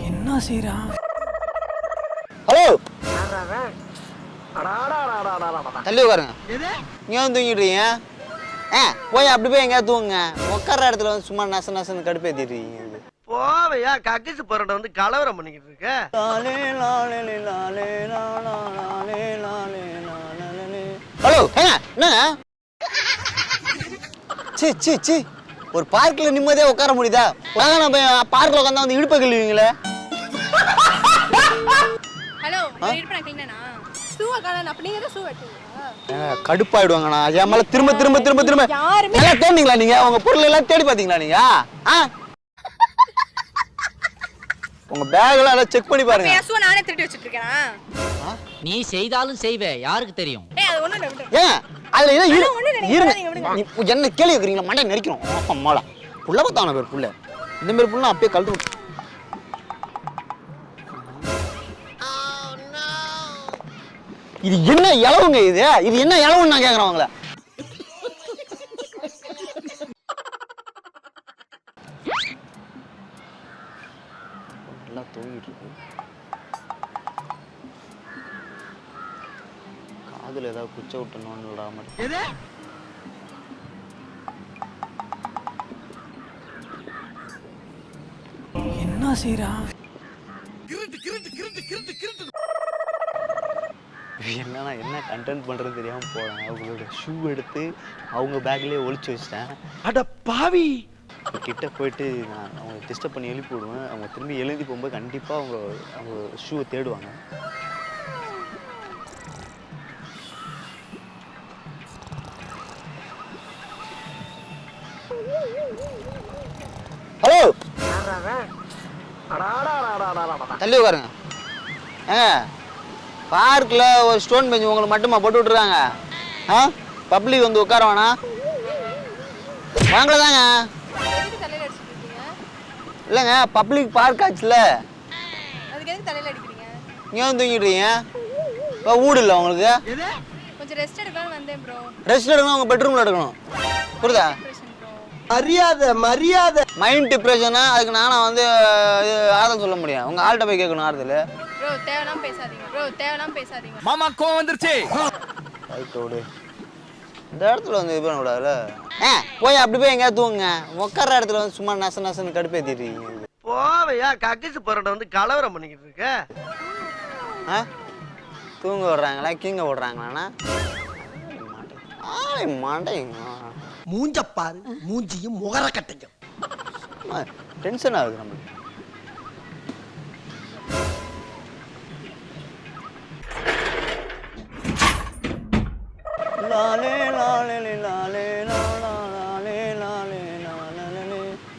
என்ன செய்றா? ஹலோ, தள்ளி உட்காருங்க. நீங்க வந்து தூங்கிடுறீங்க. போய் அப்படி போய் எங்கேயாவது தூங்குங்க. உட்கார்ற இடத்துல வந்து சும்மா நச நசன்னு கடுப்பேத்திடுறீங்க. போவையா கக்கிசு பரோட்டா வந்து கலவரம் பண்ணிக்கிட்டு இருக்க. ஹலோ, என்னங்க? சி சி சி, ஒரு பார்க்ல நிம்மதியா உட்கார முடியுதா? நம்ம பார்க்ல உட்காந்தா வந்து இடுப்பை கிள்ளுவீங்களே. ஹலோ, வெயிட் பண்ண கிளீனா ஷூவை காணோம். அப்ப நீங்க தான் ஷூ வெட்டுவீங்களா? கடுப்பாயிடுவாங்கண்ணா. என் மேல திரும்ப திரும்ப திரும்ப திரும்ப எல்லாம் தேடிங்களா நீங்க? உங்க பொருள் எல்லாம் தேடி பாத்தீங்களா நீங்க? உங்க பேக் எல்லாம் செக் பண்ணி பாருங்க. என் ஷூ நானே திருடி வச்சிட்டு இருக்கேனா? நீ செய்தாலும் செய்வே, யாருக்கு தெரியும்? அது ஒண்ணும் இல்ல விடு. ஏன் அதுல என்ன கேள்வி வைக்கிறீங்களா? மண்டை நெரிக்கணும். அம்மாடா புள்ள பார்த்தான பேர் புள்ள. இந்த மாதிரி புள்ள அப்படியே கழட்டு. இது என்ன இளவுங்க? இது என்ன இளவுன்னு நான் கேக்குறேன் உங்களை. நல்லா தூங்கிட்டு இருக்கு. காதுல ஏதாவது குச்ச விட்டணும்னு விடாம என்ன செய்றா? என்னன்னா என்ன கண்டென்ட் பண்றது தெரியாம போறேன். அவங்களோட ஷூ எடுத்து அவங்க பேக்லயே ஒளிச்சு வச்சிட்டேன். அட பாவி, கிட்ட போயிட்டு நான் அவங்க டிஸ்டர்ப் பண்ணி எழுப்பி விடுவேன். அவங்க திரும்பி எழுதி போகும்போது கண்டிப்பா அவங்க ஷூவை தேடுவாங்க. ஹலோ, தள்ளி உட்காருங்க. பார்க்கில் ஒரு ஸ்டோன் பெஞ்ச் உங்களுக்கு மட்டுமா போட்டு விட்டுருக்காங்க? பப்ளிக் வந்து உட்கார வேணாம். வாங்கல தாங்க. இல்லைங்க, பப்ளிக் பார்க் ஆச்சுல. நீங்க வந்து தூங்கிடுறீங்க. இப்போ வீடு இல்லை உங்களுக்கு? கொஞ்சம் ரெஸ்ட் எடுக்கலாம்னு வந்தேன் ப்ரோ. ரெஸ்ட் எடுக்கணும், உங்க பெட்ரூம்ல எடுக்கணும். புரியுதா? மரியாதை மைண்ட் டிப்ரெஷனா? அதுக்கு நானா வந்து ஆறுதல் சொல்ல முடியும்? உங்க ஆள்கிட்ட போய் கேட்கணும் ஆறுதல். ப்ரோ தேவலாம் பேசாதீங்க. ப்ரோ தேவலாம் பேசாதீங்க. மாமா கோவம் வந்துருச்சு. ரைட்டோடு இந்த இடத்துல வந்து இது பண்ண கூடாதுல. போய் அப்படி போய் எங்கேயாவது தூங்குங்க. உட்கார்ற இடத்துல வந்து சும்மா நச நசன்னு கடுப்பேத்திடுறீங்க. போவையா கக்கிசு பரோட்டா வந்து கலவரம் பண்ணிக்கிட்டு இருக்க. தூங்க விடுறாங்களா கீங்க விடுறாங்களாண்ணா? மாட்டேங்க. மூஞ்ச பாரு, மூஞ்சியும் முகர கட்டையும். டென்ஷன் ஆகுது நம்மளுக்கு.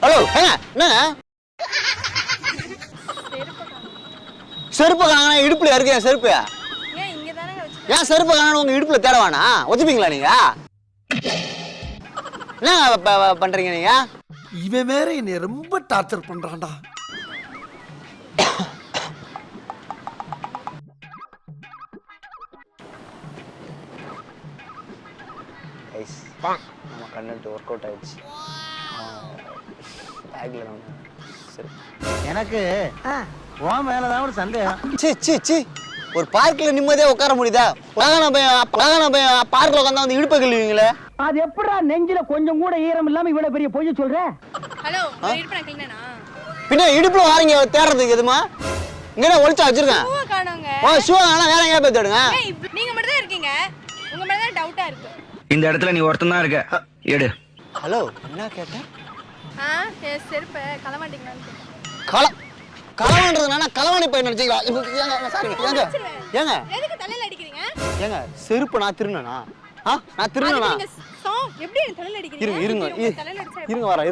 ஹலோ, என்னங்க செருப்பு காணா? இடுப்புல இருக்கு என் செருப்பு. ஏன் இங்க தானே வச்சிருக்கீங்க? ஏன் செருப்பு காணா? உங்க இடுப்புல தேடவானா? ஒத்துப்பீங்களா நீங்க? என்ன பண்றீங்க நீங்க? இவன் வேற என்னை ரொம்ப டார்ச்சர் பண்றான்டா. நம்ம கண்டென்ட் ஒர்க் அவுட் ஆயிடுச்சு. பேக்ல எனக்கு உன் மேலதான் ஒரு சந்தேகம். சி சி சி, ஒரு பார்க்ல நிம்மதியா உட்கார முடியுதா? பார்க்ல உட்காந்தா வந்து இடுப்பை கிள்ளுவீங்களே. அது எப்படா நெஞ்சில கொஞ்சம் கூட ஈரம் இல்லாம இவ்வளவு பெரிய பொய்ய சொல்ற? ஹலோ, வெயிட் பண்ண கிளீனா? பின்ன இடுப்புல வாரீங்க தேடுறதுக்கு எதுமா? இங்க ஒளிச்சா வச்சிருக்கேன். ஷூ காணோங்க. ஷூ காணா, வேற எங்கேயா போய் தேடுங்க. நீங்க மட்டும் தான் இருக்கீங்க. உங்க மேல தான் டவுட்டா இருக்கு. இந்த இடத்துல நீ ஒருத்தன் தான் இருக்க. எடு. ஹலோ, என்ன கேட்ட? செருப்பு களவாண்டிங்களான்னு. களவான்றதுனா களவாணி போய் நினைச்சீங்களா? ஏங்க எதுக்கு தலையில அடிக்கிறீங்க? ஏங்க செருப்பு நான் திருநனா? நான் திருநனா? எப்படி தலையில அடிக்கிறீங்க? இருங்க வரேன்.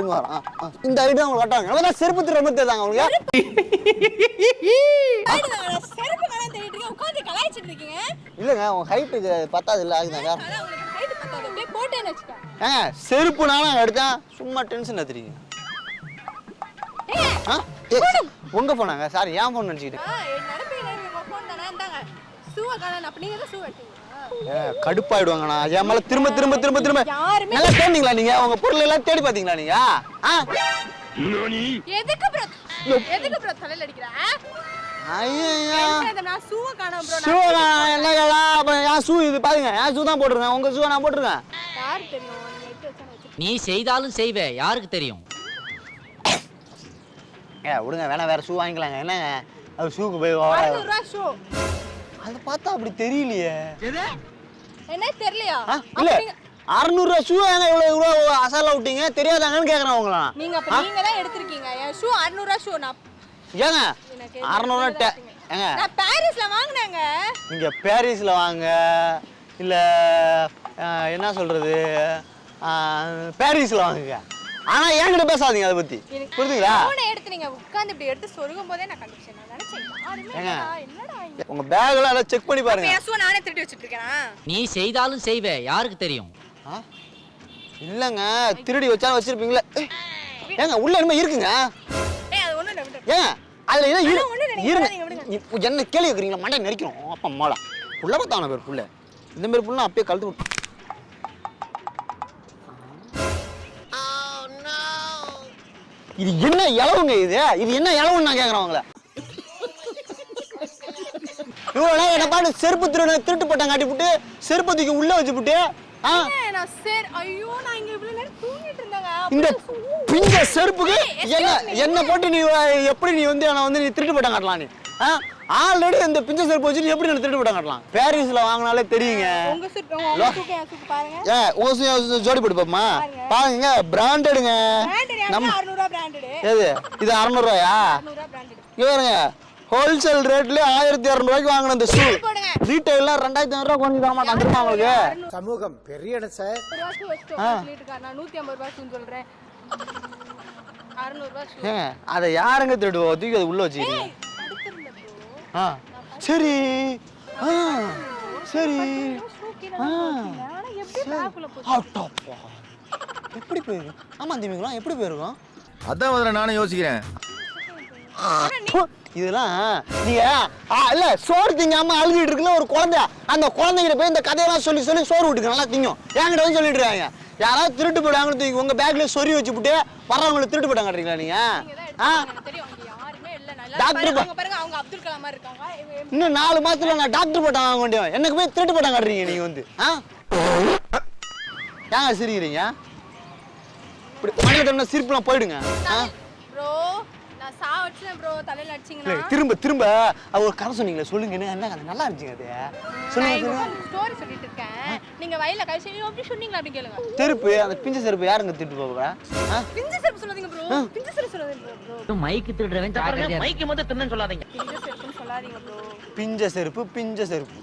இந்த ஐடியா உங்களுக்கு கட்டாங்க. நான் செருப்பு திருற மாதிரி தேதாங்க உங்களுக்கு. செருப்பு காண தேடிட்டீங்க, உட்கார்ந்து கலாய்ச்சிட்டு இருக்கீங்க. இல்லங்க, உங்க ஹைட் பத்தாது இல்ல, அதுதாங்க. அதான் உங்களுக்கு ஹைட் பத்தாது. அப்படியே போட்டேன்னு வெச்சுக்க. செருப்பு நானா எடுத்தேன். சும்மா டென்ஷன் ஏத்துறீங்க. உங்க போனாங்க. சாரி, ஏன் போன் நினைச்சிட்டு. என்னோட பேர் உங்க போன் தானே. இந்தாங்க ஷூவை காணோம். அப்ப நீங்க தான் ஷூ வெட்டுவீங்களா? கடுப்பாயிடுவாங்கண்ணா என் மேல திரும்ப திரும்ப திரும்ப திரும்ப யாருமே நல்லா தேடிங்களா நீங்க உங்க பொருள் எல்லாம் தேடி பாத்தீங்களா நீங்க எதுக்கு ப்ரோ தலையில அடிக்கிற ஐயா நான் ஷூவை காணோம் ப்ரோ ஷூ என்ன கேடா என் ஷூ இது பாருங்க என் ஷூ தான் போட்டிருக்கேன் உங்க ஷூ நான் போட்டிருக்கேன் யாருக்கு தெரியும் நீ எடுத்து வச்சா நீ செய்தாலும் செய்வே யாருக்கு தெரியும்? விடுங்க வேணா வேற ஷூ வாங்கிக்கலாங்க என்னங்க அது ஷூக்கு போய் 600 ரூபாய் ஷூ அதை பார்த்தா அப்படி தெரியலையே என்ன தெரியலையா இல்ல 600 ரூபாய் ஷூ ஏங்க இவ்வளவு அசாலா விட்டீங்க தெரியாதாங்கன்னு கேக்குறேன் உங்கள நீங்க அப்ப நீங்க தான் எடுத்துருக்கீங்க என் ஷூ 600 ரூபாய் ஷூ நான் ஏங்க 600 ரூபாய் ஏங்க நான் பாரிஸ்ல வாங்குனேங்க நீங்க பாரிஸ்ல வாங்க இல்ல என்ன சொல்றது பாரிஸ்ல வாங்குங்க ஆனா என்கிட்ட பேசாதீங்க அதை பத்தி புரியுதுங்களா போனை எடுத்து நீங்க உட்கார்ந்து இப்படி எடுத்து சொருகும் போதே நான் கண்டுபிடிச்சேன் நான் நினைச்சேன் என்னடா உங்க பேக்ல எல்லாம் செக் பண்ணி பாருங்க என் ஷூ நானே திருடி வச்சிட்டு இருக்கேனா நீ செய்தாலும் செய்வே யாருக்கு தெரியும்? இல்லங்க திருடி வச்சாலும் வச்சிருப்பீங்களா ஏங்க உள்ள என்ன இருக்குங்க அது ஒண்ணு இல்ல விடு ஏங்க அதுல என்ன விடுங்க. என்ன கேள்வி கேக்குறீங்களா மண்டை நெரிக்கிறோம் அப்பா மோளா புள்ள பார்த்தான பேர் புள்ள இந்த மாதிரி புள்ள அப்பயே கழுத்து விட்டு இது என்ன இளவுங்க இது என்ன இளவுன்னு நான் கேக்குறேன் உங்களை இவ்வளோ என்ன பாட்டு செருப்பு திருட்டு பட்டம் காட்டி விட்டு செருப்பு தூக்கி உள்ள வச்சு விட்டு நான் சரி ஐயோ நான் இங்க இவ்வளவு நேரம் தூங்கிட்டு இருந்தேங்க இந்த பிஞ்ச செருப்புக்கு என்ன போட்டு நீ எப்படி நீ வந்து நீ திருட்டு பட்டம் காட்டலாம் நீ ஆல்ரெடி இந்த பிஞ்ச செருப்பு வச்சு எப்படி நான் திருட்டு பட்டம் காட்டலாம் பாரிஸ்ல வாங்கினாலே தெரியுங்க உங்க சூக்கு என் சூக்கு பாருங்க உங்க ஜோடி போட்டு பாப்பமா பாருங்க பிராண்டடுங்க நம்ம 600 ரூபாய் பிராண்டட் எது இது 600 ரூபாயா 600 ரூபாய் பிராண்டட் இங்க பாருங்க ஹோல்சேல் ரேட்ல 1200 ரூபாய்க்கு வாங்கின இந்த ஷூ ரீட்டைல்ல 2500 ரூபாய் கொஞ்சம் தர மாட்டாங்க தெரியுமா உங்களுக்கு சமூகம் பெரிய இடம் சார் நான் 150 ரூபாய் ஷூ சொல்றேன் 600 ரூபாய் ஷூ அதை யாருங்க திருடுவா தூக்கி அது உள்ள வச்சுக்கிறீங்க சரி சரி எப்படி போயிருக்கும் ஆமா தம்பிங்களா எப்படி போயிருக்கும் அதான் முதல்ல நானும் யோசிக்கிறேன் இதெல்லாம் நீங்க இல்ல சோறு திங்காம அழுகிட்டு இருக்குல்ல ஒரு குழந்தை அந்த குழந்தைகிட்ட போய் இந்த கதையெல்லாம் சொல்லி சொல்லி சோறு விட்டுக்கு நல்லா திங்கும் என்கிட்ட வந்து சொல்லிட்டு இருக்காங்க யாராவது திருட்டு போயிடாங்கன்னு தூக்கி உங்க பேக்ல சொறி வச்சுட்டு வரவங்களை திருட்டு போயிட்டாங்க காட்டுறீங்களா நீங்க டாக்டர் இன்னும் 4 மாசத்துல நான் டாக்டர் பட்டம் வாங்க வேண்டியவன் எனக்கு போய் திருட்டு பட்டம் காட்டுறீங்க நீங்க வந்து ஏங்க சிரிக்கிறீங்க இப்படி மண்ணில் சிரிப்புலாம் போயிடுங்க திரும்ப ஒரு கதை சொன்னீங்களே சொல்லுங்க என்ன கதை நல்லா இருந்துச்சுங்க அது சொல்லுங்க ஸ்டோரி சொல்லிட்டு இருக்கேன் நீங்க வயல்ல கழிச்சு எப்படி சொன்னீங்களா அப்படி கேளுங்க செருப்பு அந்த பிஞ்ச செருப்பு யாருங்க திட்டு போவா பிஞ்ச செருப்பு சொல்லாதீங்க ப்ரோ பிஞ்ச செருப்பு சொல்லாதீங்க ப்ரோ மைக்கு திருடுறவன் ஜாக்கிரதையா மைக்கு மட்டும் தின்னு சொல்லாதீங்க பிஞ்ச செருப்புன்னு சொல்லாதீங்க ப்ரோ பிஞ்ச செருப்பு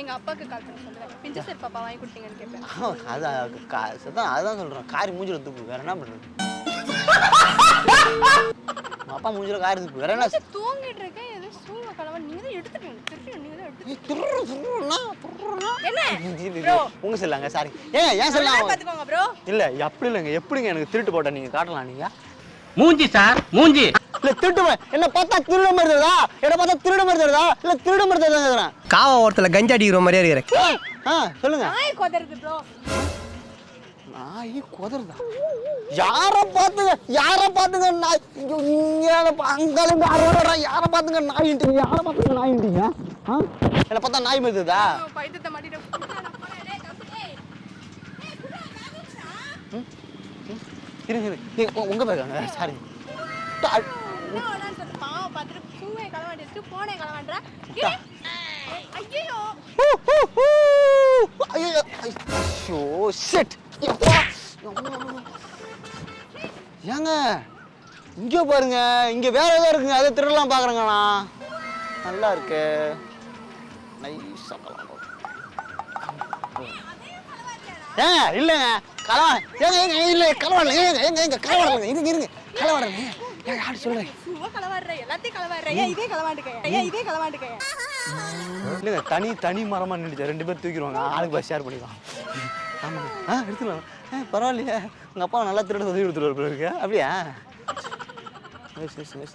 எங்க அப்பாக்கு கால் பண்ணி சொல்றேன் பிஞ்ச செருப்பு பாப்பா வாங்கி கொடுத்தீங்கன்னு கேட்பேன் அதான் சொல்றேன் காரி மூஞ்சில துப்பு வேற என்ன பண்றது அப்பா மூஞ்சில காரி துப்பு வேற என்ன தூங்கிட்டு இருக்கேன் ஏதோ சூவ கலவ நீங்க தான் எடுத்துட்டீங்க என்ன உங்க சொல்லாங்க சாரி ஏன் சொல்லலாம் பாத்துக்கோங்க ப்ரோ இல்ல அப்படி இல்லங்க எப்படிங்க எனக்கு திருட்டு போட்டா நீங்க காட்டலாம் நீங்க மூஞ்சி சார் மூஞ்சி இல்ல திருட்டு என்ன பார்த்தா திருட மாதிரி தெரியுதா என்ன பார்த்தா திருட மாதிரி தெரியுதா இல்ல திருட மாதிரி தெரியுதா காவ ஓரத்துல கஞ்சா அடிக்கிற மாதிரியா இருக்கிறேன் சொல்லுங்க நாய் கொதறது ப்ரோ நாய் கொதறதா யார பாத்துங்க நாய் இங்க அங்கால யார பாத்துங்க நாயிட்டீங்க என்ன பார்த்தா நாய் மாதிரி தெரியுதா பைத்தியத்தை மாட்டிட்டு இருங்க உங்க பேருங்க சாரி பாவம் பார்த்துட்டு பூவை களவாண்டிட்டு போனே களவாண்டா ஐயோ ஐயோ ஷிட் ஏங்க இங்க பாருங்க இங்க வேற ஏதோ இருக்குங்க அதை திருடலாம் பாக்குறேங்கண்ணா நல்லா இருக்கு நைஸா ஏங்க இல்லைங்க களவான் ஏங்க இல்ல களவாடல ஏங்க களவாடல இருங்க களவாடல யாரு சொல்றேன் எல்லாத்தையும் களவாடுற இதே களவாண்டுக்க இல்லைங்க தனி மரமா நின்றுச்சு 2 பேர் தூக்கிடுவாங்க ஆளுக்கு பஸ் ஷேர் பண்ணிக்கலாம் ஆமாங்க எடுத்துக்கலாம் பரவாயில்லையே உங்க அப்பா நல்லா திருட உதவி கொடுத்துருவாரு அப்படியா